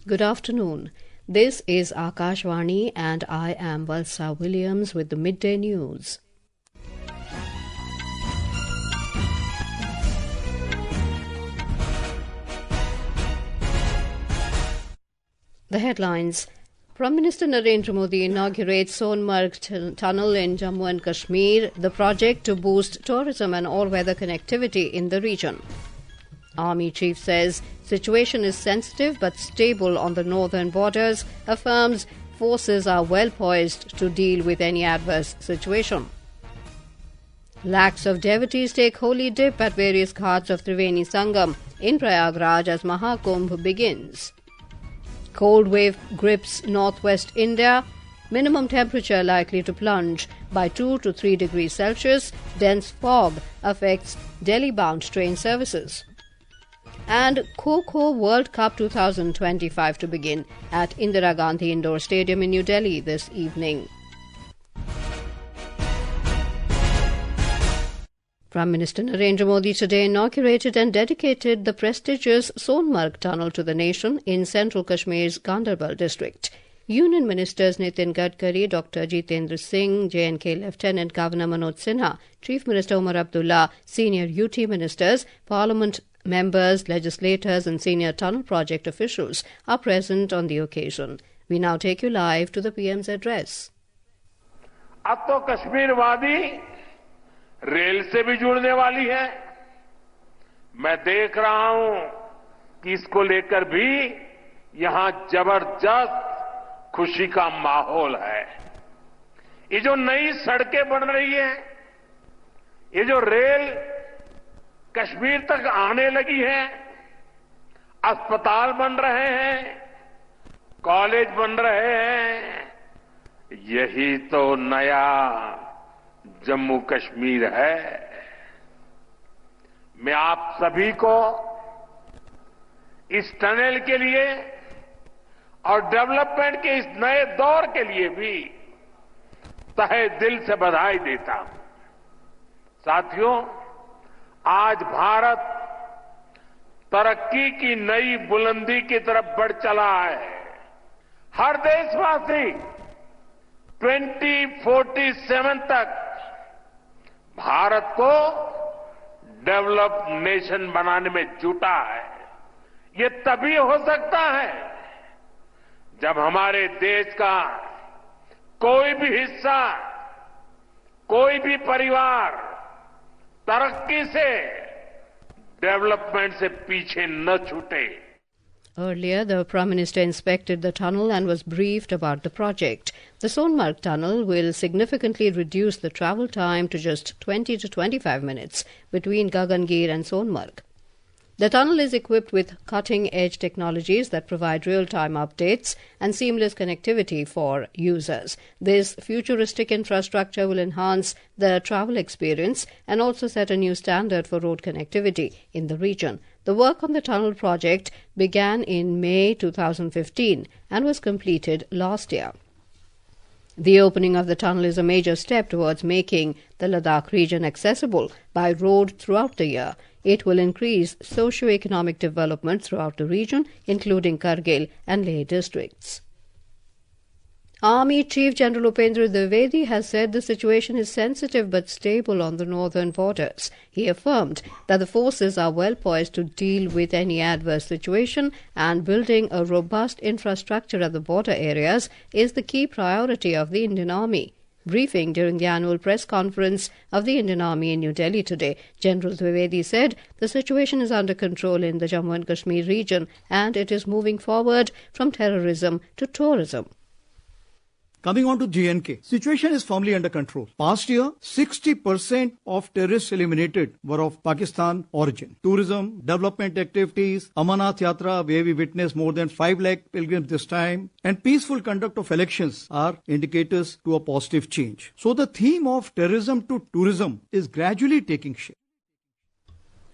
Good afternoon. This is Akashvani and I am Valsa Williams with the Midday News. The headlines. Prime Minister Narendra Modi inaugurates Sonamarg Tunnel in Jammu and Kashmir, the project to boost tourism and all-weather connectivity in the region. Army Chief says situation is sensitive but stable on the northern borders, affirms forces are well poised to deal with any adverse situation. Lakhs of devotees take holy dip at various ghats of Triveni Sangam in Prayagraj as Maha Kumbh begins. Cold wave grips northwest India. Minimum temperature likely to plunge by 2 to 3 degrees Celsius. Dense fog affects Delhi-bound train services. And Kho Kho World Cup 2025 to begin at Indira Gandhi Indoor Stadium in New Delhi this evening. Prime Minister Narendra Modi today inaugurated and dedicated the prestigious Sonamarg Tunnel to the nation in central Kashmir's Ganderbal district. Union Ministers Nitin Gadkari, Dr. Jitendra Singh, J&K Lieutenant Governor Manoj Sinha, Chief Minister Omar Abdullah, senior UT ministers, Parliament members, legislators and senior tunnel project officials are present on the occasion. We now take you live to the PM's address. अब तो कश्मीर वादी rail से भी जुड़ने वाली है। मैं देख रहा हूं कि इसको लेकर भी यहां जबरदस्त खुशी का माहौल है। ये जो नई सड़कें बन रही हैं, ये जो रेल कश्मीर तक आने लगी है, अस्पताल बन रहे हैं, कॉलेज बन रहे हैं, यही तो नया जम्मू कश्मीर है। मैं आप सभी को इस टनल के लिए और डेवलपमेंट के इस नए दौर के लिए भी तहे दिल से बधाई देता हूं। साथियों, आज भारत तरक्की की नई बुलंदी की तरफ बढ़ चला है। हर देशवासी 2047 तक भारत को डेवलप्ड नेशन बनाने में जुटा है। ये तभी हो सकता है जब हमारे देश का कोई भी हिस्सा, कोई भी परिवार तरक्की से, डेवलपमेंट से पीछे न छूटे। Earlier, the Prime Minister inspected the tunnel and was briefed about the project. The Sonamarg Tunnel will significantly reduce the travel time to just 20 to 25 minutes between Gagangir and Sonamarg. The tunnel is equipped with cutting-edge technologies that provide real-time updates and seamless connectivity for users. This futuristic infrastructure will enhance the travel experience and also set a new standard for road connectivity in the region. The work on the tunnel project began in May 2015 and was completed last year. The opening of the tunnel is a major step towards making the Ladakh region accessible by road throughout the year. It will increase socio-economic development throughout the region, including Kargil and Leh districts. Army Chief General Upendra Dwivedi has said the situation is sensitive but stable on the northern borders. He affirmed that the forces are well poised to deal with any adverse situation and building a robust infrastructure at the border areas is the key priority of the Indian Army. Briefing during the annual press conference of the Indian Army in New Delhi today, General Dwivedi said the situation is under control in the Jammu and Kashmir region and it is moving forward from terrorism to tourism. Coming on to J&K, situation is firmly under control. Past year, 60% of terrorists eliminated were of Pakistan origin. Tourism, development activities, Amarnath Yatra, where we witnessed more than 5 lakh pilgrims this time, and peaceful conduct of elections are indicators to a positive change. So the theme of terrorism to tourism is gradually taking shape.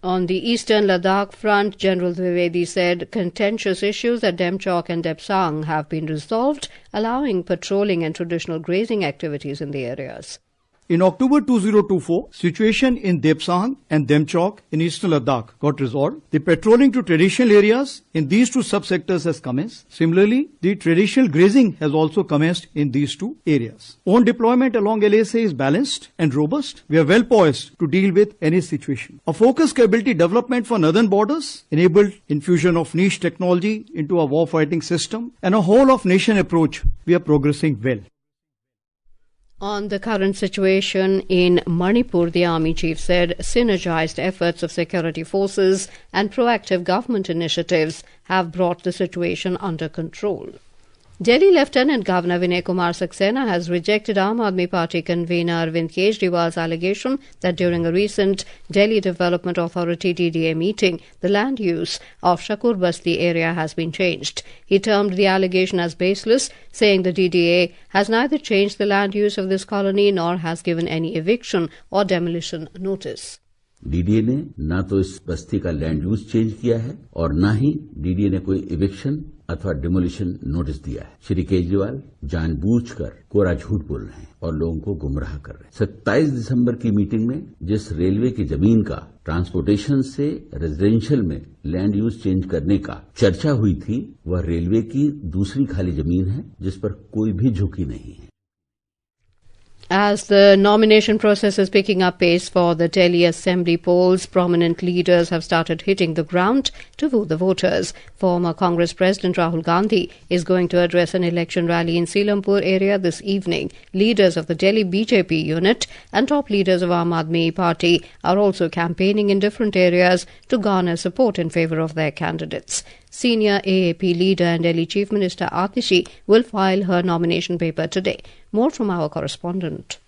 On the eastern Ladakh front, General Dwivedi said contentious issues at Demchok and Depsang have been resolved, allowing patrolling and traditional grazing activities in the areas. In October 2024, situation in Depsang and Demchok in eastern Ladakh got resolved. The patrolling to traditional areas in these two subsectors has commenced. Similarly, the traditional grazing has also commenced in these two areas. Own deployment along LASA is balanced and robust. We are well poised to deal with any situation. A focused capability development for northern borders enabled infusion of niche technology into our warfighting system and a whole of nation approach. We are progressing well. On the current situation in Manipur, the Army Chief said synergized efforts of security forces and proactive government initiatives have brought the situation under control. Delhi Lieutenant Governor Vinay Kumar Saxena has rejected Aam Aadmi Party convener Arvind Kejriwal's allegation that during a recent Delhi Development Authority DDA meeting, the land use of Shakur Basti area has been changed. He termed the allegation as baseless, saying the DDA has neither changed the land use of this colony nor has given any eviction or demolition notice. DDA ने ना तो इस बस्ती का land use change किया है और ना ही DDA ने कोई इविक्शन अथवा डिमोलिशन नोटिस दिया है। श्री केजरीवाल जानबूझकर कोरा झूठ बोल रहे हैं और लोगों को गुमराह कर रहे हैं। 27 दिसंबर की मीटिंग में जिस रेलवे की जमीन का ट्रांसपोर्टेशन से रेजिडेंशियल में लैंड यूज चेंज करने का चर्चा हुई थी, वह रेलवे की दूसरी खाली जमीन है जिस पर कोई भी झुकी नहीं है। As the nomination process is picking up pace for the Delhi Assembly polls, prominent leaders have started hitting the ground to woo the voters. Former Congress President Rahul Gandhi is going to address an election rally in Selampur area this evening. Leaders of the Delhi BJP unit and top leaders of Aam Aadmi Party are also campaigning in different areas to garner support in favour of their candidates. Senior AAP leader and Delhi Chief Minister Atishi will file her nomination paper today. More from our correspondent.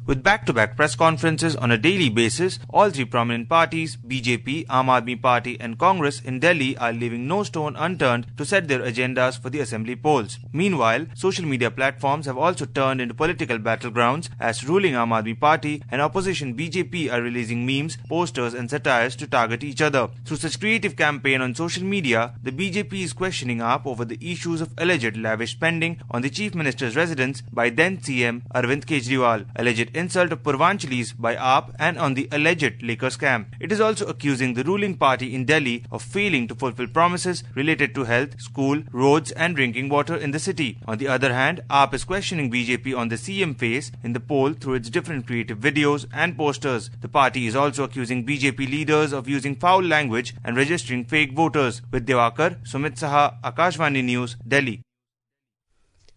With back-to-back press conferences on a daily basis, all three prominent parties, BJP, Aam Aadmi Party and Congress in Delhi are leaving no stone unturned to set their agendas for the assembly polls. Meanwhile, social media platforms have also turned into political battlegrounds as ruling Aam Aadmi Party and opposition BJP are releasing memes, posters and satires to target each other. Through such creative campaign on social media, the BJP is questioning AAP over the issues of alleged lavish spending on the Chief Minister's residence by then CM Arvind Kejriwal, alleged insult of Purvanchalis by AAP and on the alleged liquor scam. It is also accusing the ruling party in Delhi of failing to fulfill promises related to health, school, roads and drinking water in the city. On the other hand, AAP is questioning BJP on the CM face in the poll through its different creative videos and posters. The party is also accusing BJP leaders of using foul language and registering fake voters. With Devakar, Sumit Saha, Akashvani News, Delhi.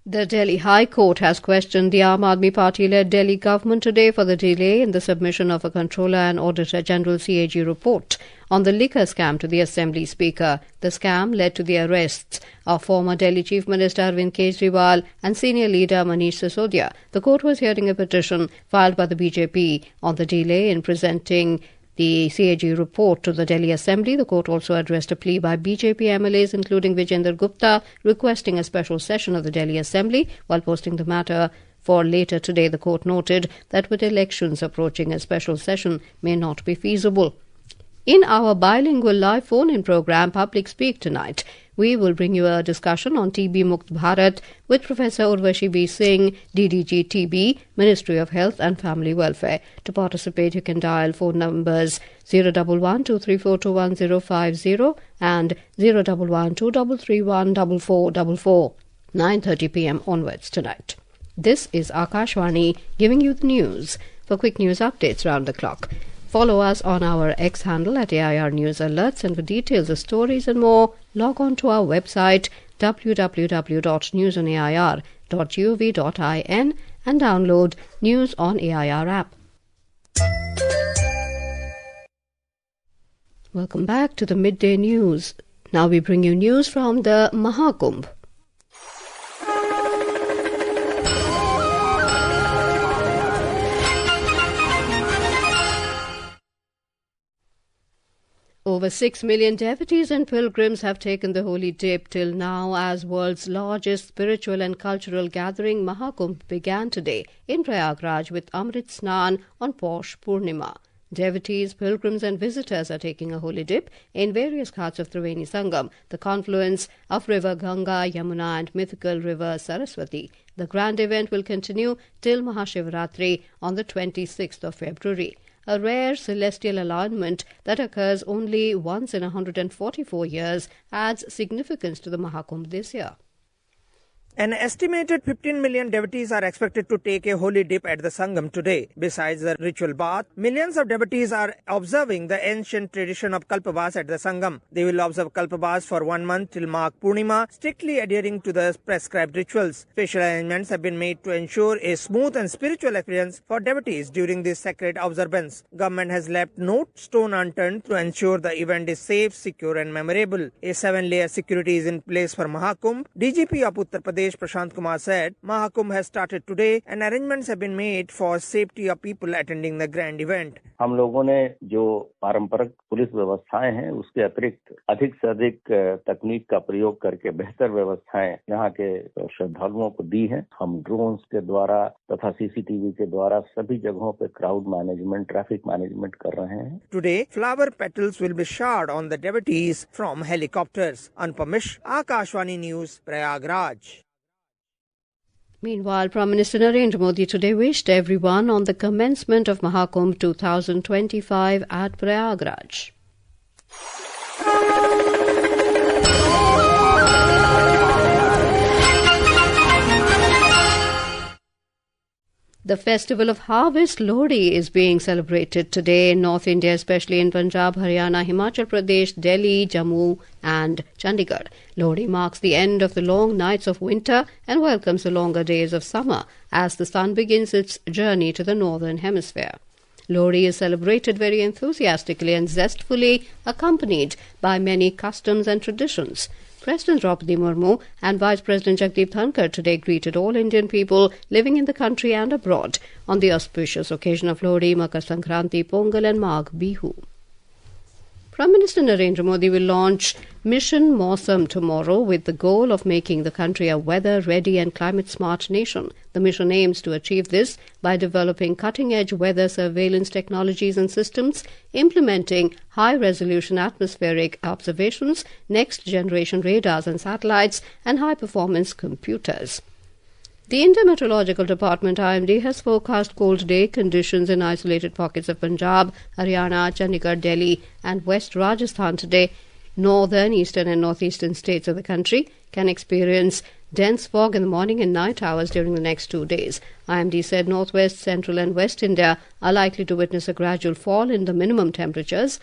The Delhi High Court has questioned the Aam Aadmi Party-led Delhi government today for the delay in the submission of a Controller and Auditor General CAG report on the liquor scam to the Assembly Speaker. The scam led to the arrests of former Delhi Chief Minister Arvind Kejriwal and senior leader Manish Sisodia. The court was hearing a petition filed by the BJP on the delay in presenting the CAG report to the Delhi Assembly. The court also addressed a plea by BJP MLAs, including Vijender Gupta, requesting a special session of the Delhi Assembly. While posting the matter for later today, the court noted that with elections approaching, a special session may not be feasible. In our bilingual live phone-in program, Public Speak tonight, we will bring you a discussion on TB Mukt Bharat with Professor Urvashi B. Singh, DDG TB, Ministry of Health and Family Welfare. To participate, you can dial phone numbers 011-234-21050 and 011-2331-4444, 9:30 p.m. onwards tonight. This is Akashvani giving you the news. For quick news updates round the clock, follow us on our X handle at AIR News Alerts, and for details of stories and more, log on to our website www.newsonair.gov.in and download News on AIR app. Welcome back to the midday news. Now we bring you news from the Mahakumbh. Over 6 million devotees and pilgrims have taken the holy dip till now as world's largest spiritual and cultural gathering Maha Kumbh began today in Prayagraj with Amrit Snan on Posh Purnima. Devotees, pilgrims and visitors are taking a holy dip in various ghats of Triveni Sangam, the confluence of River Ganga, Yamuna and mythical River Saraswati. The grand event will continue till Mahashivratri on the 26th of February. A rare celestial alignment that occurs only once in 144 years adds significance to the Mahakumbh this year. An estimated 15 million devotees are expected to take a holy dip at the Sangam today. Besides the ritual bath, millions of devotees are observing the ancient tradition of Kalpabas at the Sangam. They will observe Kalpabas for 1 month till Maha Purnima, strictly adhering to the prescribed rituals. Special arrangements have been made to ensure a smooth and spiritual experience for devotees during this sacred observance. Government has left no stone unturned to ensure the event is safe, secure and memorable. A 7-layer security is in place for Mahakumbh. DGP of Uttar Pradesh Prashant Kumar said, Mahakumbh has started today and arrangements have been made for safety of people attending the grand event. हम लोगों ने जो पारंपरिक police व्यवस्थाएं हैं उसके अतिरिक्त अधिक से अधिक तकनीक का प्रयोग करके बेहतर व्यवस्थाएं यहाँ के श्रद्धालुओं को दी हैं। हम ड्रोन्स के द्वारा तथा सीसीटीवी के द्वारा सभी जगहों पे क्राउड मैनेजमेंट, ट्रैफिक मैनेजमेंट कर रहे हैं। Today, flower petals will be showered on the devotees from helicopters. Anupam Mishra, Akashvani News, Prayagraj. Meanwhile, Prime Minister Narendra Modi today wished everyone on the commencement of Mahakumbh 2025 at Prayagraj. The festival of harvest, Lohri, is being celebrated today in North India, especially in Punjab, Haryana, Himachal Pradesh, Delhi, Jammu and Chandigarh. Lohri marks the end of the long nights of winter and welcomes the longer days of summer as the sun begins its journey to the northern hemisphere. Lohri is celebrated very enthusiastically and zestfully, accompanied by many customs and traditions. President Draupadi Murmu and Vice President Jagdeep Dhankar today greeted all Indian people living in the country and abroad on the auspicious occasion of Lohri, Makar Sankranti, Pongal and Magh Bihu. Prime Minister Narendra Modi will launch Mission Mausam tomorrow with the goal of making the country a weather-ready and climate-smart nation. The mission aims to achieve this by developing cutting-edge weather surveillance technologies and systems, implementing high-resolution atmospheric observations, next-generation radars and satellites, and high-performance computers. The Indian Meteorological Department IMD has forecast cold day conditions in isolated pockets of Punjab, Haryana, Chandigarh, Delhi and West Rajasthan today. Northern, eastern and northeastern states of the country can experience dense fog in the morning and night hours during the next 2 days. IMD said northwest, central and west India are likely to witness a gradual fall in the minimum temperatures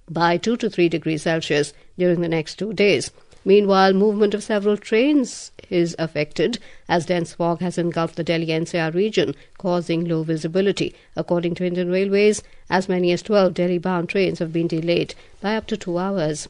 by 2 to 3 degrees Celsius during the next 2 days. Meanwhile, movement of several trains is affected as dense fog has engulfed the Delhi NCR region, causing low visibility. According to Indian Railways, as many as 12 Delhi-bound trains have been delayed by up to 2 hours.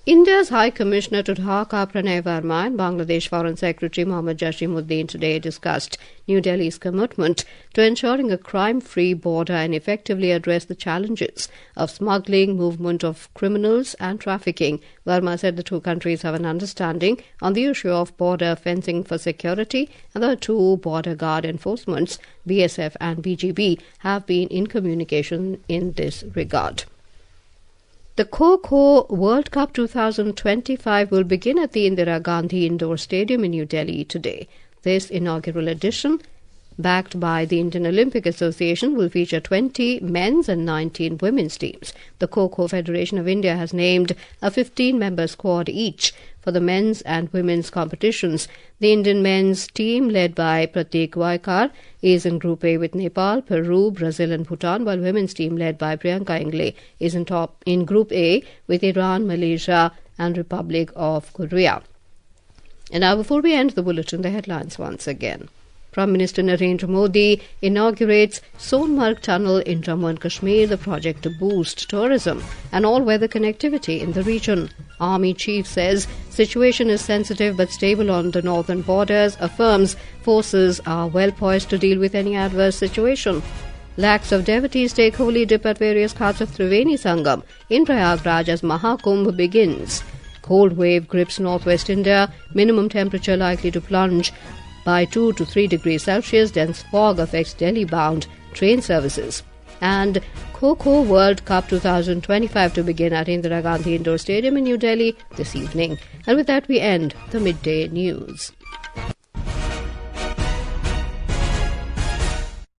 India's High Commissioner to Dhaka, Pranay Verma, and Bangladesh Foreign Secretary Mohammad Jashimuddin today discussed New Delhi's commitment to ensuring a crime-free border and effectively address the challenges of smuggling, movement of criminals and trafficking. Verma said the two countries have an understanding on the issue of border fencing for security, and the two border guard enforcements, BSF and BGB, have been in communication in this regard. The Kho Kho World Cup 2025 will begin at the Indira Gandhi Indoor Stadium in New Delhi today. This inaugural edition, backed by the Indian Olympic Association, will feature 20 men's and 19 women's teams. The Kho Kho Federation of India has named a 15-member squad each for the men's and women's competitions. The Indian men's team, led by Pratik Vaikar, is in Group A with Nepal, Peru, Brazil and Bhutan, while women's team, led by Priyanka Ingle, is in Group A with Iran, Malaysia and Republic of Korea. And now, before we end the bulletin, the headlines once again. Prime Minister Narendra Modi inaugurates Sonamarg Tunnel in Jammu and Kashmir, the project to boost tourism and all-weather connectivity in the region. Army Chief says situation is sensitive but stable on the northern borders. Affirms forces are well poised to deal with any adverse situation. Lakhs of devotees take holy dip at various ghats of Triveni Sangam in Prayagraj as Mahakumbh begins. Cold wave grips northwest India. Minimum temperature likely to plunge by 2 to 3 degrees Celsius. Dense fog affects Delhi-bound train services. and Kho Kho World Cup 2025 to begin at Indira Gandhi Indoor Stadium in New Delhi this evening. And with that, we end the midday news.